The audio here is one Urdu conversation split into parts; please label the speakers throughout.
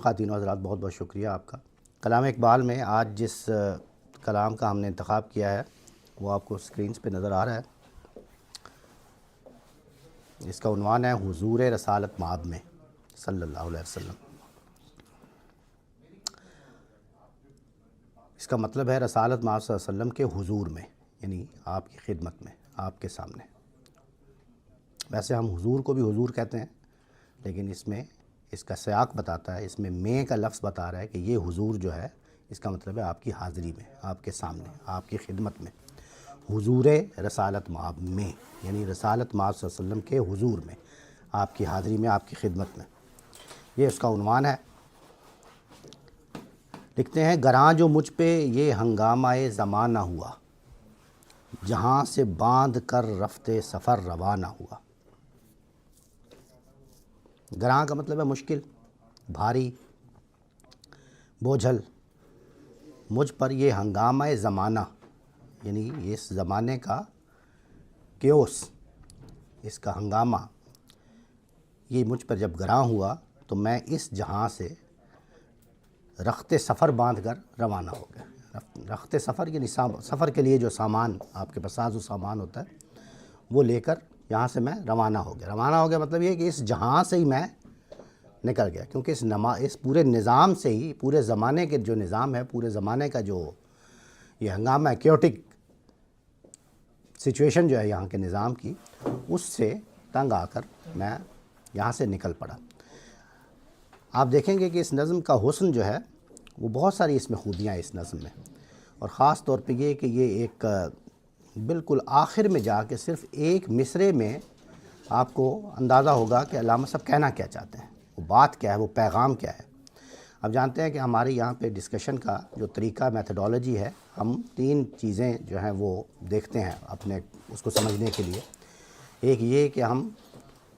Speaker 1: خواتین و حضرات، بہت بہت شکریہ آپ کا۔ کلام اقبال میں آج جس کلام کا ہم نے انتخاب کیا ہے وہ آپ کو اسکرینز پہ نظر آ رہا ہے۔ اس کا عنوان ہے حضور رسالت مآب میں صلی اللہ علیہ وسلم۔ اس کا مطلب ہے رسالت مآب صلی اللہ علیہ وسلم کے حضور میں، یعنی آپ کی خدمت میں، آپ کے سامنے۔ ویسے ہم حضور کو بھی حضور کہتے ہیں، لیکن اس میں اس کا سیاق بتاتا ہے، اس میں کا لفظ بتا رہا ہے کہ یہ حضور جو ہے اس کا مطلب ہے آپ کی حاضری میں، آپ کے سامنے، آپ کی خدمت میں۔ حضور رسالت مآب میں، یعنی رسالت مآب صلی اللہ علیہ وسلم کے حضور میں، آپ کی حاضری میں، آپ کی خدمت میں، یہ اس کا عنوان ہے۔ لکھتے ہیں، گراں جو مجھ پہ یہ ہنگامہ زمانہ ہوا، جہاں سے باندھ کر رفتے سفر روانہ ہوا۔ گراں کا مطلب ہے مشکل، بھاری، بوجھل۔ مجھ پر یہ ہنگامہ زمانہ، یعنی اس زمانے کا کیوس، اس کا ہنگامہ، یہ مجھ پر جب گراں ہوا تو میں اس جہاں سے رخت سفر باندھ کر روانہ ہو گیا۔ رخت سفر یعنی سفر کے لیے جو سامان آپ کے پاس ساز و سامان ہوتا ہے وہ لے کر یہاں سے میں روانہ ہو گیا۔ روانہ ہو گیا مطلب یہ کہ اس جہاں سے ہی میں نکل گیا، کیونکہ اس پورے نظام سے ہی، پورے زمانے کے جو نظام ہے، پورے زمانے کا جو یہ ہنگامہ ہے، کیوٹک سچویشن جو ہے یہاں کے نظام کی، اس سے تنگ آ کر میں یہاں سے نکل پڑا۔ آپ دیکھیں گے کہ اس نظم کا حسن جو ہے وہ بہت ساری اس میں خوبیاں ہیں اس نظم میں، اور خاص طور پہ یہ کہ یہ ایک بالکل آخر میں جا کے صرف ایک مصرعے میں آپ کو اندازہ ہوگا کہ علامہ صاحب کہنا کیا چاہتے ہیں، وہ بات کیا ہے، وہ پیغام کیا ہے۔ اب جانتے ہیں کہ ہمارے یہاں پہ ڈسکشن کا جو طریقہ میتھڈالوجی ہے، ہم 3 چیزیں جو ہیں وہ دیکھتے ہیں اپنے اس کو سمجھنے کے لیے۔ ایک یہ کہ ہم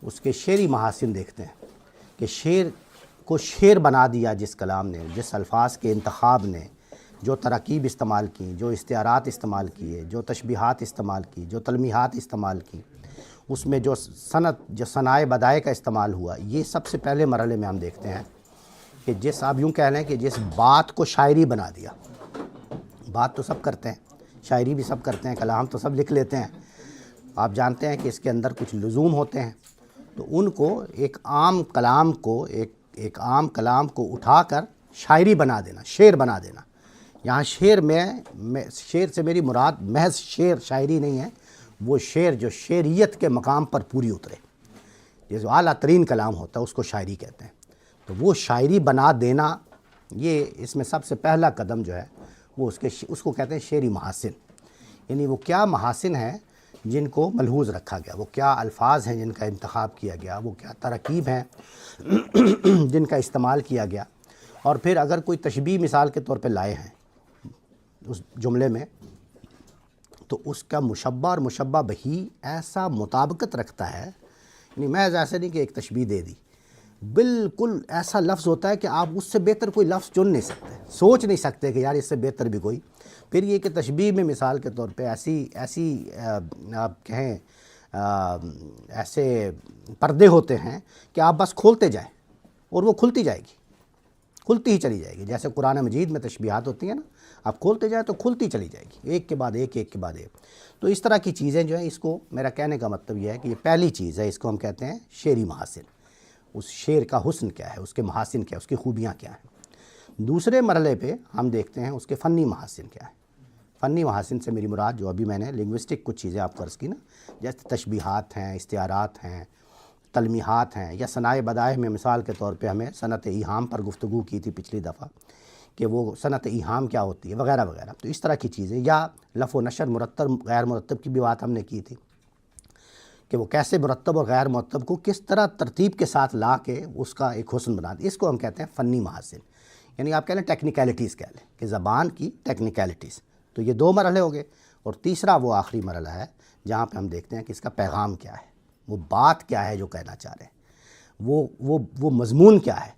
Speaker 1: اس کے شعری محاسن دیکھتے ہیں کہ شعر کو شعر بنا دیا جس کلام نے، جس الفاظ کے انتخاب نے، جو تراکیب استعمال کی، جو استعارات استعمال کیے، جو تشبیہات استعمال کی، جو تلمیحات استعمال کی، اس میں جو صنائع بدائع کا استعمال ہوا، یہ سب سے پہلے مرحلے میں ہم دیکھتے ہیں کہ جس آپ یوں کہہ لیں کہ جس بات کو شاعری بنا دیا۔ بات تو سب کرتے ہیں، شاعری بھی سب کرتے ہیں، کلام تو سب لکھ لیتے ہیں۔ آپ جانتے ہیں کہ اس کے اندر کچھ لزوم ہوتے ہیں، تو ان کو ایک عام کلام کو اٹھا کر شاعری بنا دینا، شعر بنا دینا۔ یہاں شعر شعر سے میری مراد محض شاعری نہیں ہے، وہ شعر جو شعریت کے مقام پر پوری اترے، یہ جو اعلیٰ ترین کلام ہوتا ہے اس کو شاعری کہتے ہیں۔ تو وہ شاعری بنا دینا، یہ اس میں سب سے پہلا قدم جو ہے وہ اس کو کہتے ہیں شعری محاسن۔ یعنی وہ کیا محاسن ہیں جن کو ملحوظ رکھا گیا، وہ کیا الفاظ ہیں جن کا انتخاب کیا گیا، وہ کیا ترکیب ہیں جن کا استعمال کیا گیا۔ اور پھر اگر کوئی تشبیہ مثال کے طور پہ لائے ہیں اس جملے میں، تو اس کا مشبہ اور مشبہ بہی ایسا مطابقت رکھتا ہے، یعنی محض ایسے نہیں کہ ایک تشبیہ دے دی، بالکل ایسا لفظ ہوتا ہے کہ آپ اس سے بہتر کوئی لفظ چن نہیں سکتے، سوچ نہیں سکتے کہ یار اس سے بہتر بھی کوئی۔ پھر یہ کہ تشبیہ میں مثال کے طور پہ ایسی آپ کہیں ایسے پردے ہوتے ہیں کہ آپ بس کھولتے جائیں اور وہ کھلتی جائے گی، کھلتی ہی چلی جائے گی۔ جیسے قرآن مجید میں تشبیہات ہوتی ہیں نا، آپ کھولتے جائیں تو کھلتی چلی جائے گی، ایک کے بعد ایک، ایک کے بعد ایک۔ تو اس طرح کی چیزیں جو ہیں، اس کو میرا کہنے کا مطلب یہ ہے کہ یہ پہلی چیز ہے، اس کو ہم کہتے ہیں شعری محاسن۔ اس شعر کا حسن کیا ہے، اس کے محاسن کیا ہے، اس کی خوبیاں کیا ہیں۔ دوسرے مرحلے پہ ہم دیکھتے ہیں اس کے فنی محاسن کیا ہے۔ فنی محاسن سے میری مراد جو ابھی میں نے لنگوسٹک کچھ چیزیں آپ کو عرض کی نا، جیسے تشبیہات ہیں، استعارات ہیں، تلمیحات ہیں، یا صنائع بدائع میں مثال کے طور پہ ہمیں صنعت ایہام پر گفتگو کی تھی پچھلی دفعہ کہ وہ صنعت ایہام کیا ہوتی ہے وغیرہ وغیرہ۔ تو اس طرح کی چیزیں، یا لفظ و نشر مرتب غیر مرتب کی بھی بات ہم نے کی تھی کہ وہ کیسے مرتب اور غیر مرتب کو کس طرح ترتیب کے ساتھ لا کے اس کا ایک حسن بنا دیں، اس کو ہم کہتے ہیں فنی محاسن۔ یعنی آپ کہہ لیں ٹیکنیکلٹیز کہہ لیں کہ زبان کی ٹیکنیکلٹیز۔ تو یہ 2 مرحلے ہو گئے، اور تیسرا وہ آخری مرحلہ ہے جہاں پہ ہم دیکھتے ہیں کہ اس کا پیغام کیا ہے، وہ بات کیا ہے جو کہنا چاہ رہے ہیں، وہ مضمون کیا ہے۔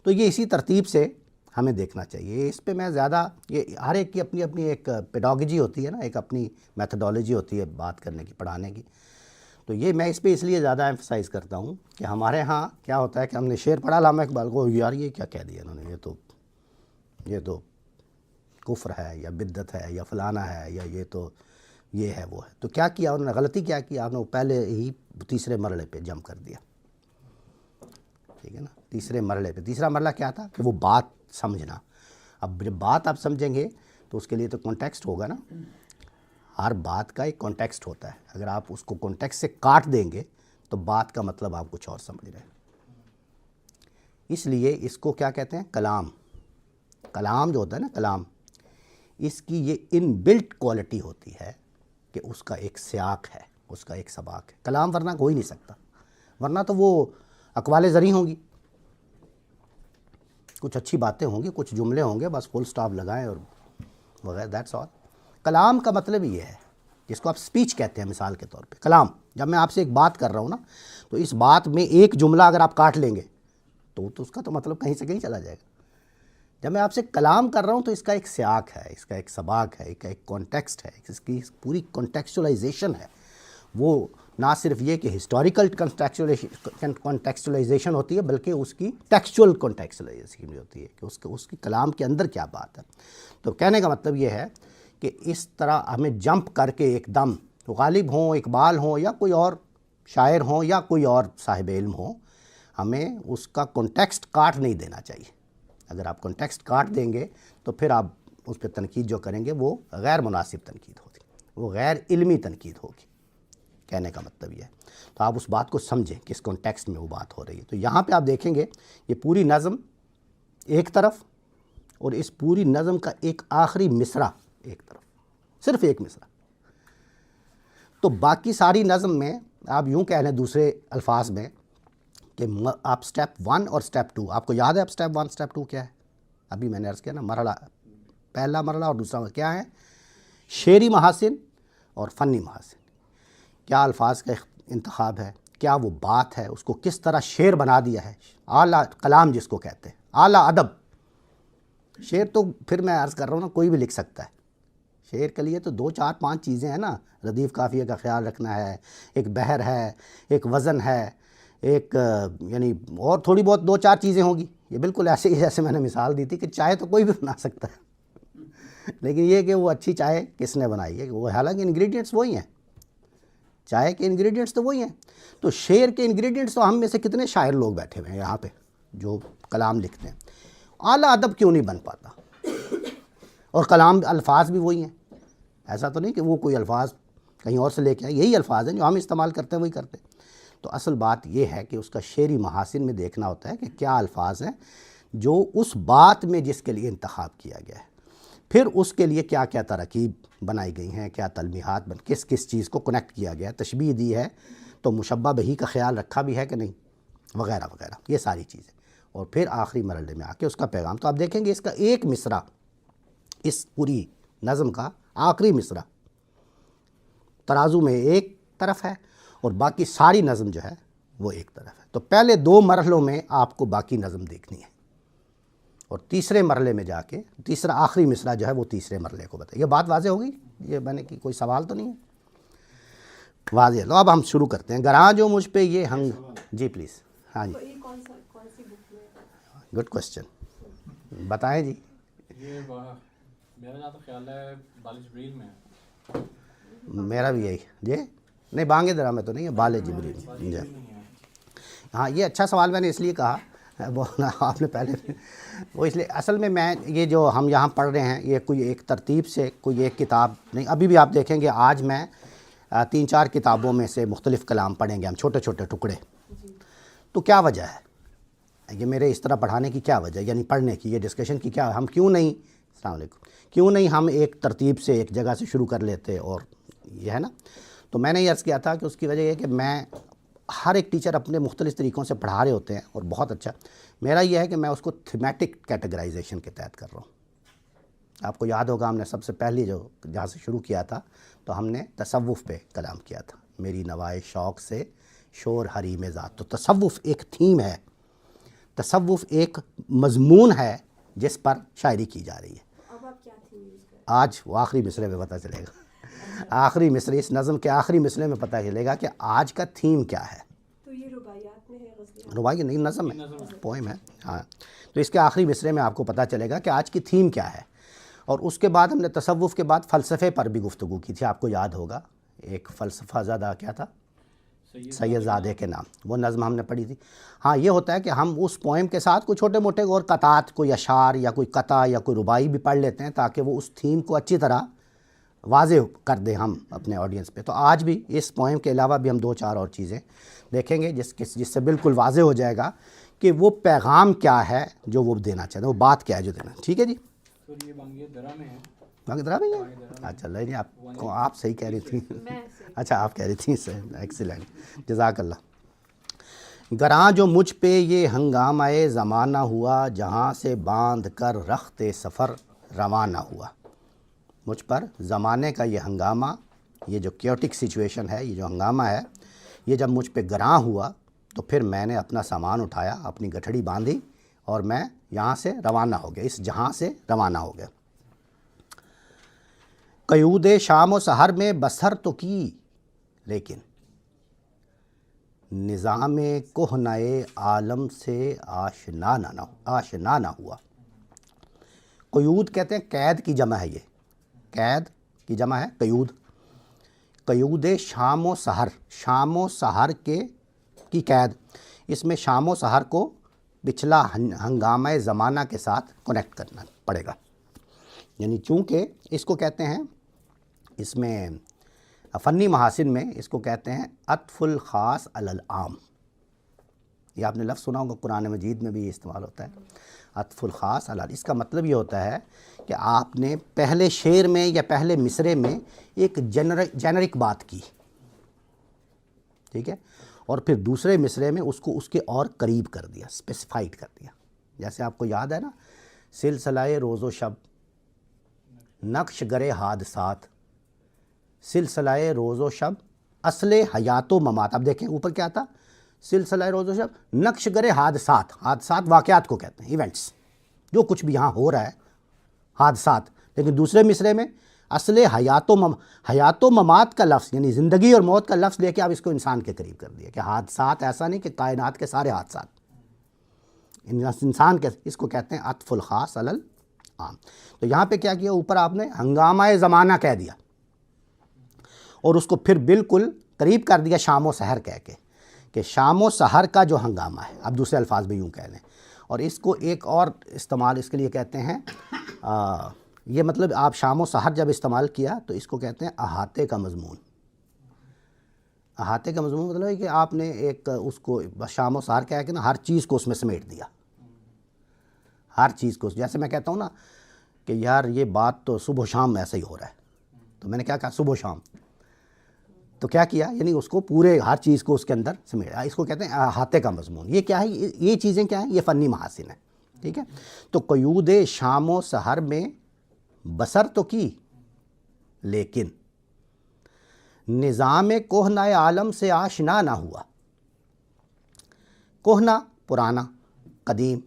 Speaker 1: تو یہ اسی ترتیب سے ہمیں دیکھنا چاہیے۔ اس پہ میں زیادہ، یہ ہر ایک کی اپنی اپنی ایک پیڈاگوجی ہوتی ہے نا، ایک اپنی میتھڈالوجی ہوتی ہے بات کرنے کی، پڑھانے کی۔ تو یہ میں اس پہ اس لیے زیادہ ایمفسائز کرتا ہوں کہ ہمارے ہاں کیا ہوتا ہے کہ ہم نے شعر پڑھا علامہ اقبال کو، یار یہ کیا کہہ دیا انہوں نے، یہ تو کفر ہے یا بدعت ہے یا فلانا ہے یا یہ ہے وہ ہے. تو کیا کیا انہوں نے، غلطی کیا کی، آپ نے پہلے ہی تیسرے مرحلے پہ جم کر دیا. ٹھیک ہے نا، تیسرے مرحلے پہ. تیسرا مرحلہ کیا تھا کہ وہ بات سمجھنا. اب جب بات آپ سمجھیں گے تو اس کے لیے تو کانٹیکسٹ ہوگا نا. ہر بات کا ایک کانٹیکسٹ ہوتا ہے. اگر آپ اس کو کانٹیکسٹ سے کاٹ دیں گے تو بات کا مطلب آپ کچھ اور سمجھ رہے ہیں. اس لیے اس کو کیا کہتے ہیں، کلام. کلام جو ہوتا ہے نا، کلام، اس کی یہ ان بلٹ کوالٹی ہوتی ہے کہ اس کا ایک سیاق ہے، اس کا ایک سباق ہے. کلام ورنہ ہو ہی نہیں سکتا، ورنہ تو وہ اقوال زرعی ہوں گی، کچھ اچھی باتیں ہوں گی، کچھ جملے ہوں گے، بس فل سٹاپ لگائیں اور وغیرہ، دیٹس آل. کلام کا مطلب یہ ہے جس کو آپ سپیچ کہتے ہیں. مثال کے طور پہ کلام، جب میں آپ سے ایک بات کر رہا ہوں نا، تو اس بات میں ایک جملہ اگر آپ کاٹ لیں گے تو اس کا تو مطلب کہیں سے کہیں چلا جائے گا. جب میں آپ سے کلام کر رہا ہوں تو اس کا ایک سیاق ہے، اس کا ایک سباق ہے، ایک کانٹیکسٹ ہے، اس کی پوری کانٹیکسچولائزیشن ہے. وہ نہ صرف یہ کہ ہسٹوریکل کانٹیکسچولائزیشن ہوتی ہے، بلکہ اس کی ٹیکسچول کانٹیکسچولائزیشن بھی ہوتی ہے کہ اس کی کلام کے اندر کیا بات ہے. تو کہنے کا مطلب یہ ہے کہ اس طرح ہمیں جمپ کر کے ایک دم غالب ہوں، اقبال ہوں یا کوئی اور شاعر ہوں یا کوئی اور صاحب علم ہوں، ہمیں اس کا کانٹیکسٹ کاٹ نہیں دینا چاہیے. اگر آپ کانٹیکسٹ کاٹ دیں گے تو پھر آپ اس پہ تنقید جو کریں گے وہ غیر مناسب تنقید ہوگی، وہ غیر علمی تنقید ہوگی. کہنے کا مطلب یہ ہے. تو آپ اس بات کو سمجھیں کس کانٹیکسٹ میں وہ بات ہو رہی ہے. تو یہاں پہ آپ دیکھیں گے یہ پوری نظم ایک طرف اور اس پوری نظم کا ایک آخری مصرع ایک طرف، صرف ایک مصرع. تو باقی ساری نظم میں آپ یوں کہہ لیں دوسرے الفاظ میں کہ آپ سٹیپ 1 اور سٹیپ 2، آپ کو یاد ہے اب سٹیپ 1 سٹیپ 2 کیا ہے؟ ابھی میں نے عرض کیا نا، مرحلہ پہلا مرحلہ اور دوسرا مرحلہ کیا ہے؟ شعری محاسن اور فنی محاسن. کیا الفاظ کا انتخاب ہے، کیا وہ بات ہے، اس کو کس طرح شعر بنا دیا ہے. اعلیٰ کلام جس کو کہتے ہیں، اعلیٰ ادب. شعر تو پھر میں عرض کر رہا ہوں نا، کوئی بھی لکھ سکتا ہے. شعر کے لیے تو 2 4 5 چیزیں ہیں نا. ردیف قافیے کا خیال رکھنا ہے، ایک بحر ہے، ایک وزن ہے، ایک یعنی اور تھوڑی بہت 2 4 چیزیں ہوں گی. یہ بالکل ایسے ہی جیسے میں نے مثال دی تھی کہ چائے تو کوئی بھی بنا سکتا ہے، لیکن یہ کہ وہ اچھی چائے کس نے بنائی ہے، وہ حالانکہ انگریڈینٹس وہی ہیں، چائے کے انگریڈینٹس تو وہی ہیں. تو شعر کے انگریڈینٹس تو ہم میں سے کتنے شاعر لوگ بیٹھے ہوئے ہیں یہاں پہ جو کلام لکھتے ہیں. اعلیٰ ادب کیوں نہیں بن پاتا؟ اور کلام الفاظ بھی وہی ہیں. ایسا تو نہیں کہ وہ کوئی الفاظ کہیں اور سے لے کے آئے، یہی الفاظ ہیں جو ہم استعمال کرتے ہیں وہی کرتے ہیں. تو اصل بات یہ ہے کہ اس کا شعری محاسن میں دیکھنا ہوتا ہے کہ کیا الفاظ ہیں جو اس بات میں جس کے لیے انتخاب کیا گیا ہے، پھر اس کے لیے کیا کیا تراکیب بنائی گئی ہیں، کیا تلمیحات کس چیز کو کنیکٹ کیا گیا ہے، تشبیہ دی ہے تو مشبہ بہی کا خیال رکھا بھی ہے کہ نہیں، وغیرہ وغیرہ، یہ ساری چیزیں. اور پھر آخری مرحلے میں آ کے اس کا پیغام. تو آپ دیکھیں گے اس کا ایک مصرع، اس پوری نظم کا آخری مصرع ترازو میں ایک طرف ہے اور باقی ساری نظم جو ہے وہ ایک طرف ہے. تو پہلے 2 مرحلوں میں آپ کو باقی نظم دیکھنی ہے اور تیسرے مرحلے میں جا کے تیسرا آخری مصرع جو ہے وہ تیسرے مرحلے کو بتائے. یہ بات واضح ہوگی؟ یہ میں نے کی کوئی سوال تو نہیں ہے؟ واضح. تو اب ہم شروع کرتے ہیں. گراں جو مجھ پہ یہ ہنگ. جی پلیز. ہاں جی، گڈ کوشچن، بتائیں جی.
Speaker 2: یہ میرا جہاں تو خیال ہے بال جبریل میں ہے.
Speaker 1: میرا بھی یہی جی نہیں، بانگ درا میں تو نہیں ہے، بال جبریل جی. ہاں یہ اچھا سوال میں نے اس لیے کہا، وہ آپ نے پہلے وہ اس لیے اصل میں یہ جو ہم یہاں پڑھ رہے ہیں یہ کوئی ایک ترتیب سے کوئی ایک کتاب نہیں. ابھی بھی آپ دیکھیں گے آج میں 3 4 کتابوں میں سے مختلف کلام پڑھیں گے ہم، چھوٹے چھوٹے ٹکڑے. تو کیا وجہ ہے یہ میرے اس طرح پڑھانے کی، کیا وجہ یعنی پڑھنے کی، یہ ڈسکشن کی کیا، ہم کیوں نہیں، السلام علیکم، کیوں نہیں ہم ایک ترتیب سے ایک جگہ سے شروع کر لیتے؟ اور یہ ہے نا. تو میں نے یہ عرض کیا تھا کہ اس کی وجہ یہ کہ میں ہر ایک ٹیچر اپنے مختلف طریقوں سے پڑھا رہے ہوتے ہیں اور بہت اچھا. میرا یہ ہے کہ میں اس کو تھیمیٹک کیٹیگرائزیشن کے تحت کر رہا ہوں. آپ کو یاد ہوگا ہم نے سب سے پہلی جہاں سے شروع کیا تھا تو ہم نے تصوف پہ کلام کیا تھا. میری نوائے شوق سے شور حریم ذات. تو تصوف ایک تھیم ہے، تصوف ایک مضمون ہے جس پر شاعری کی جا رہی ہے.
Speaker 3: اب آپ کیا تھیم یوز کریں؟
Speaker 1: آج وہ آخری مصرے میں پتہ چلے گا. آخری مصرے، اس نظم کے آخری مصرے میں پتہ چلے گا کہ آج کا تھیم کیا ہے.
Speaker 3: تو یہ رباعیات میں ہے غزلیات؟
Speaker 1: رباعی نہیں، نظم ہے، پوئم ہے. ہاں، تو اس کے آخری مصرے میں آپ کو پتہ چلے گا کہ آج کی تھیم کیا ہے. اور اس کے بعد ہم نے تصوف کے بعد فلسفے پر بھی گفتگو کی تھی، آپ کو یاد ہوگا. ایک فلسفہ زدہ کیا تھا، سید زادے کے نام، وہ نظم ہم نے پڑھی تھی. ہاں، یہ ہوتا ہے کہ ہم اس پوئم کے ساتھ کوئی چھوٹے موٹے اور قطعات، کوئی اشعار یا کوئی قطع یا کوئی رباعی بھی پڑھ لیتے ہیں تاکہ وہ اس تھیم کو اچھی طرح واضح کر دیں ہم اپنے آڈینس پہ. تو آج بھی اس پوئم کے علاوہ بھی ہم 2-4 اور چیزیں دیکھیں گے جس سے بالکل واضح ہو جائے گا کہ وہ پیغام کیا ہے جو وہ دینا چاہتے ہیں، وہ بات کیا ہے جو دینا. ٹھیک ہے جی،
Speaker 2: سر یہ بانگیہ درہ میں ہے.
Speaker 1: باقی طرح بھی ہے. اچھا نہیں، آپ صحیح کہہ رہی تھیں. اچھا آپ کہہ رہی تھیں، ایکسیلنٹ، جزاک اللہ. گراں جو مجھ پہ یہ ہنگامہ زمانہ ہوا، جہاں سے باندھ کر رخت سفر روانہ ہوا. مجھ پر زمانے کا یہ ہنگامہ، یہ جو کیوٹک سچویشن ہے، یہ جو ہنگامہ ہے، یہ جب مجھ پہ گراں ہوا تو پھر میں نے اپنا سامان اٹھایا، اپنی گٹھڑی باندھی اور میں یہاں سے روانہ ہو گیا، اس جہاں سے روانہ ہو گیا. قیود شام و سحر میں بسر تو کی، لیکن نظام کہنۂ عالم سے آشنا نہ ہوا. قیود کہتے ہیں قید کی جمع ہے، یہ قید کی جمع ہے قیود. قیود شام و سحر، شام و سحر کی قید. اس میں شام و سحر کو پچھلا ہنگامہ زمانہ کے ساتھ کنیکٹ کرنا پڑے گا. یعنی چونکہ اس کو کہتے ہیں، اس میں فنی محاسن میں اس کو کہتے ہیں عطف الخاص علی العام. یہ آپ نے لفظ سنا ہوگا، قرآن مجید میں بھی یہ استعمال ہوتا ہے، عطف الخاص علی. اس کا مطلب یہ ہوتا ہے کہ آپ نے پہلے شعر میں یا پہلے مصرے میں ایک جنرک بات کی، ٹھیک ہے، اور پھر دوسرے مصرے میں اس کو اس کے اور قریب کر دیا، اسپیسیفائڈ کر دیا. جیسے آپ کو یاد ہے نا، سلسلہ روز و شب، نقش گرے حادثات، سلسلہ روز و شب، اصل حیات و ممات. اب دیکھیں اوپر کیا تھا، سلسلہ روز و شب، نقش گرے حادثات. حادثات واقعات کو کہتے ہیں، ایونٹس، جو کچھ بھی یہاں ہو رہا ہے حادثات. لیکن دوسرے مصرے میں اصل حیات و ممات کا لفظ، یعنی زندگی اور موت کا لفظ لے کے آپ اس کو انسان کے قریب کر دیا کہ حادثات ایسا نہیں کہ کائنات کے سارے حادثات، انسان کے، اس کو کہتے ہیں عطف الخاص علی العام. تو یہاں پہ کیا کیا، اوپر آپ نے ہنگامہ زمانہ کہہ دیا اور اس کو پھر بالکل قریب کر دیا شام و سحر کہہ کے، کہ شام و سحر کا جو ہنگامہ ہے. اب دوسرے الفاظ بھی یوں کہہ لیں. اور اس کو ایک اور استعمال اس کے لیے کہتے ہیں، یہ مطلب آپ شام و سحر جب استعمال کیا تو اس کو کہتے ہیں احاطے کا مضمون. احاطے کا مضمون مطلب ہے کہ آپ نے ایک اس کو شام و سحر کہہ کے نا ہر چیز کو اس میں سمیٹ دیا، ہر چیز کو. جیسے میں کہتا ہوں نا کہ یار یہ بات تو صبح و شام ایسا ہی ہو رہا ہے، تو میں نے کیا کہا، صبح و شام. تو کیا کیا، یعنی اس کو پورے ہر چیز کو اس کے اندر سمیٹا. اس کو کہتے ہیں احاطے کا مضمون. یہ کیا ہے، یہ چیزیں کیا ہیں، یہ فنی محاسن ہیں، ٹھیک ہے. تو قیود شام و سحر میں بسر تو کی، لیکن نظام کہنۂ عالم سے آشنا نہ ہوا. کہنا پرانا، قدیم،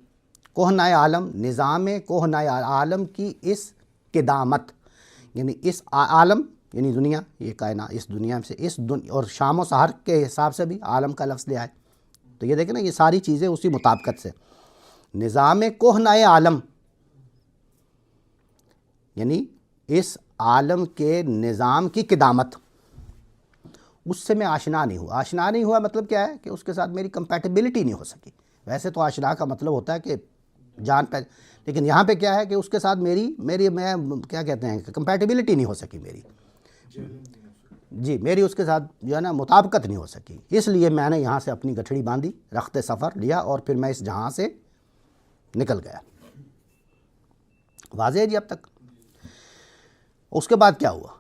Speaker 1: کہنۂ عالم، نظام کہنۂ عالم کی اس قدامت، یعنی اس عالم یعنی دنیا، یہ کائنات، اس دنیا سے اور شام و سحر کے حساب سے بھی عالم کا لفظ لیا ہے. تو یہ دیکھیں نا، یہ ساری چیزیں اسی مطابقت سے. نظام کہنۂ عالم یعنی اس عالم کے نظام کی قدامت، اس سے میں آشنا نہیں ہوا. آشنا نہیں ہوا مطلب کیا ہے کہ اس کے ساتھ میری کمپیٹیبلٹی نہیں ہو سکی. ویسے تو آشنا کا مطلب ہوتا ہے کہ جان پہ، لیکن یہاں پہ کیا ہے کہ اس کے ساتھ میں کیا کہتے ہیں کہ کمپیٹیبلٹی نہیں ہو سکی میری، جی میری اس کے ساتھ جو ہے نا مطابقت نہیں ہو سکی. اس لیے میں نے یہاں سے اپنی گٹھڑی باندھی، رخت سفر لیا اور پھر میں اس جہاں سے نکل گیا. واضح ہے جی اب تک؟ اس کے بعد کیا ہوا،